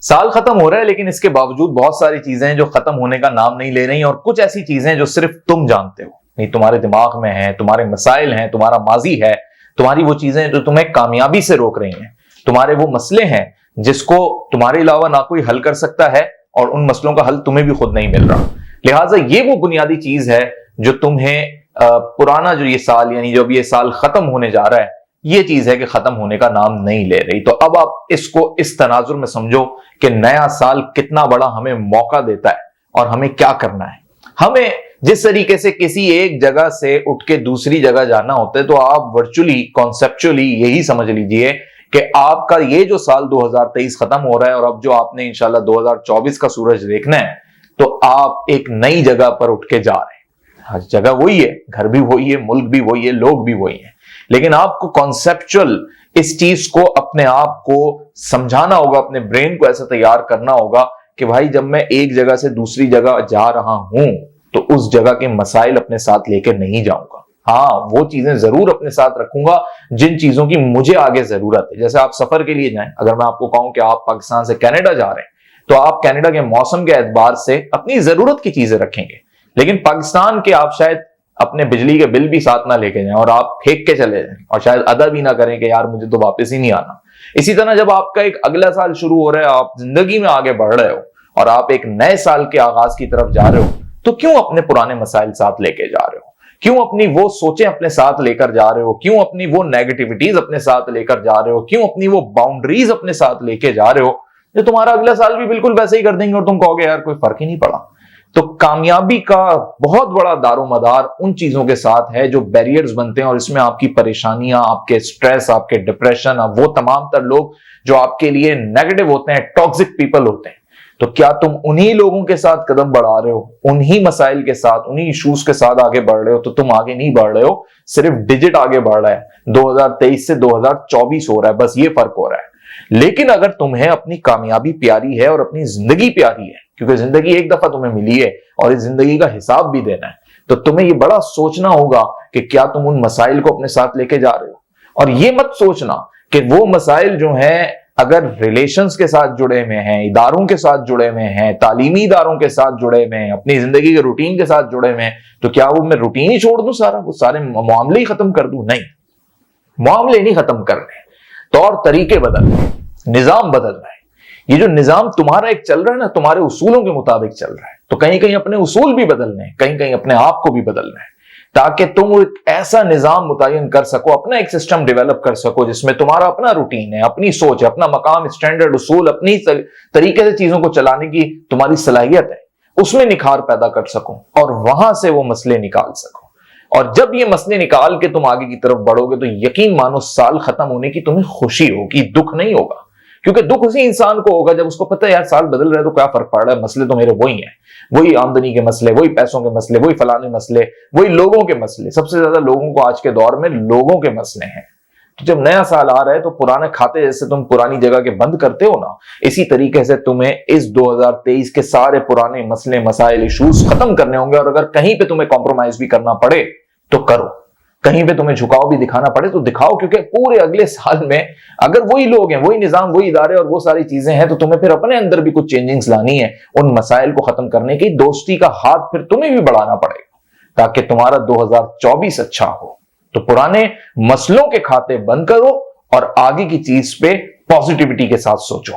سال ختم ہو رہا ہے لیکن اس کے باوجود بہت ساری چیزیں ہیں جو ختم ہونے کا نام نہیں لے رہی، اور کچھ ایسی چیزیں جو صرف تم جانتے ہو، نہیں تمہارے دماغ میں ہیں، تمہارے مسائل ہیں، تمہارا ماضی ہے، تمہاری وہ چیزیں جو تمہیں کامیابی سے روک رہی ہیں، تمہارے وہ مسئلے ہیں جس کو تمہارے علاوہ نہ کوئی حل کر سکتا ہے، اور ان مسئلوں کا حل تمہیں بھی خود نہیں مل رہا۔ لہٰذا یہ وہ بنیادی چیز ہے جو تمہیں پرانا جو یہ سال، یعنی جو اب یہ سال ختم ہونے جا رہا ہے، یہ چیز ہے کہ ختم ہونے کا نام نہیں لے رہی۔ تو اب آپ اس کو اس تناظر میں سمجھو کہ نیا سال کتنا بڑا ہمیں موقع دیتا ہے اور ہمیں کیا کرنا ہے۔ ہمیں جس طریقے سے کسی ایک جگہ سے اٹھ کے دوسری جگہ جانا ہوتا ہے، تو آپ ورچولی کانسیپچولی یہی سمجھ لیجئے کہ آپ کا یہ جو سال 2023 ختم ہو رہا ہے، اور اب جو آپ نے انشاءاللہ 2024 کا سورج دیکھنا ہے، تو آپ ایک نئی جگہ پر اٹھ کے جا رہے ہیں۔ ہر جگہ وہی ہے، گھر بھی وہی ہے، ملک بھی وہی ہے، لوگ بھی وہی ہیں، لیکن آپ کو کانسیپچل اس چیز کو اپنے آپ کو سمجھانا ہوگا، اپنے برین کو ایسا تیار کرنا ہوگا کہ بھائی جب میں ایک جگہ سے دوسری جگہ جا رہا ہوں تو اس جگہ کے مسائل اپنے ساتھ لے کے نہیں جاؤں گا۔ ہاں، وہ چیزیں ضرور اپنے ساتھ رکھوں گا جن چیزوں کی مجھے آگے ضرورت ہے۔ جیسے آپ سفر کے لیے جائیں، اگر میں آپ کو کہوں کہ آپ پاکستان سے کینیڈا جا رہے ہیں، تو آپ کینیڈا کے موسم کے اعتبار سے اپنی ضرورت کی چیزیں رکھیں گے، لیکن پاکستان کے آپ شاید اپنے بجلی کے بل بھی ساتھ نہ لے کے جائیں، اور آپ پھینک کے چلے جائیں، اور شاید ادا بھی نہ کریں کہ یار مجھے تو واپس ہی نہیں آنا۔ اسی طرح جب آپ کا ایک اگلا سال شروع ہو رہا ہے، آپ زندگی میں آگے بڑھ رہے ہو اور آپ ایک نئے سال کے آغاز کی طرف جا رہے ہو، تو کیوں اپنے پرانے مسائل ساتھ لے کے جا رہے ہو؟ کیوں اپنی وہ سوچیں اپنے ساتھ لے کر جا رہے ہو؟ کیوں اپنی وہ نیگیٹیوٹیز اپنے ساتھ لے کر جا رہے ہو؟ کیوں اپنی وہ باؤنڈریز اپنے ساتھ لے کے جا رہے ہو جو تمہارا اگلا سال بھی بالکل ویسے ہی کر دیں گے اور تم کہو گے یار کوئی فرق ہی نہیں پڑا؟ تو کامیابی کا بہت بڑا دار و مدار ان چیزوں کے ساتھ ہے جو بیریئرز بنتے ہیں، اور اس میں آپ کی پریشانیاں، آپ کے سٹریس، آپ کے ڈپریشن، وہ تمام تر لوگ جو آپ کے لیے نیگیٹو ہوتے ہیں، ٹاکسک پیپل ہوتے ہیں۔ تو کیا تم انہی لوگوں کے ساتھ قدم بڑھا رہے ہو، انہی مسائل کے ساتھ، انہی ایشوز کے ساتھ آگے بڑھ رہے ہو؟ تو تم آگے نہیں بڑھ رہے ہو، صرف ڈیجٹ آگے بڑھ رہا ہے، 2023 سے 2024 ہو رہا ہے، بس یہ فرق ہو رہا ہے۔ لیکن اگر تمہیں اپنی کامیابی پیاری ہے اور اپنی زندگی پیاری ہے، کیونکہ زندگی ایک دفعہ تمہیں ملی ہے اور اس زندگی کا حساب بھی دینا ہے، تو تمہیں یہ بڑا سوچنا ہوگا کہ کیا تم ان مسائل کو اپنے ساتھ لے کے جا رہے ہو۔ اور یہ مت سوچنا کہ وہ مسائل جو ہیں اگر ریلیشنز کے ساتھ جڑے ہوئے ہیں، اداروں کے ساتھ جڑے ہوئے ہیں، تعلیمی اداروں کے ساتھ جڑے ہوئے ہیں، اپنی زندگی کے روٹین کے ساتھ جڑے ہوئے ہیں، تو کیا وہ میں روٹین ہی چھوڑ دوں، وہ سارے معاملے ہی ختم کر دوں؟ نہیں، معاملے نہیں ختم کرنے، طور طریقے بدلنے، نظام بدلنا ہے۔ یہ جو نظام تمہارا ایک چل رہا ہے نا، تمہارے اصولوں کے مطابق چل رہا ہے، تو کہیں کہیں اپنے اصول بھی بدلنے ہیں، کہیں کہیں اپنے آپ کو بھی بدلنا ہے، تاکہ تم ایک ایسا نظام متعین کر سکو، اپنا ایک سسٹم ڈیولپ کر سکو جس میں تمہارا اپنا روٹین ہے، اپنی سوچ ہے، اپنا مقام، اسٹینڈرڈ، اصول، اپنی طریقے سے چیزوں کو چلانے کی تمہاری صلاحیت ہے، اس میں نکھار پیدا کر سکو اور وہاں سے وہ مسئلے نکال سکو۔ اور جب یہ مسئلے نکال کے تم آگے کی طرف بڑھو گے تو یقین مانو سال ختم ہونے کی تمہیں خوشی ہوگی، دکھ نہیں ہوگا، کیونکہ دکھ اسی انسان کو ہوگا جب اس کو پتہ ہے یار سال بدل رہا ہے تو کیا فرق پڑ رہا ہے، مسئلے تو میرے وہی ہیں، وہی آمدنی کے مسئلے، وہی پیسوں کے مسئلے، وہی فلانے مسئلے، وہی لوگوں کے مسئلے۔ سب سے زیادہ لوگوں کو آج کے دور میں لوگوں کے مسئلے ہیں۔ تو جب نیا سال آ رہا ہے تو پرانے کھاتے جیسے تم پرانی جگہ کے بند کرتے ہو نا، اسی طریقے سے تمہیں اس 2023 کے سارے پرانے مسئلے، مسائل، ایشوز ختم کرنے ہوں گے، اور اگر کہیں پہ تمہیں کمپرومائز بھی کرنا پڑے تو کرو، کہیں پہ تمہیں جھکاؤ بھی دکھانا پڑے تو دکھاؤ، کیونکہ پورے اگلے سال میں اگر وہی لوگ ہیں، وہی نظام، وہی ادارے اور وہ ساری چیزیں ہیں، تو تمہیں پھر اپنے اندر بھی کچھ چینجنگز لانی ہے ان مسائل کو ختم کرنے کی۔ دوستی کا ہاتھ پھر تمہیں بھی بڑھانا پڑے گا تاکہ تمہارا 2024 اچھا ہو۔ تو پرانے مسئلوں کے کھاتے بند کرو اور آگے کی چیز پہ پازیٹیوٹی کے ساتھ سوچو۔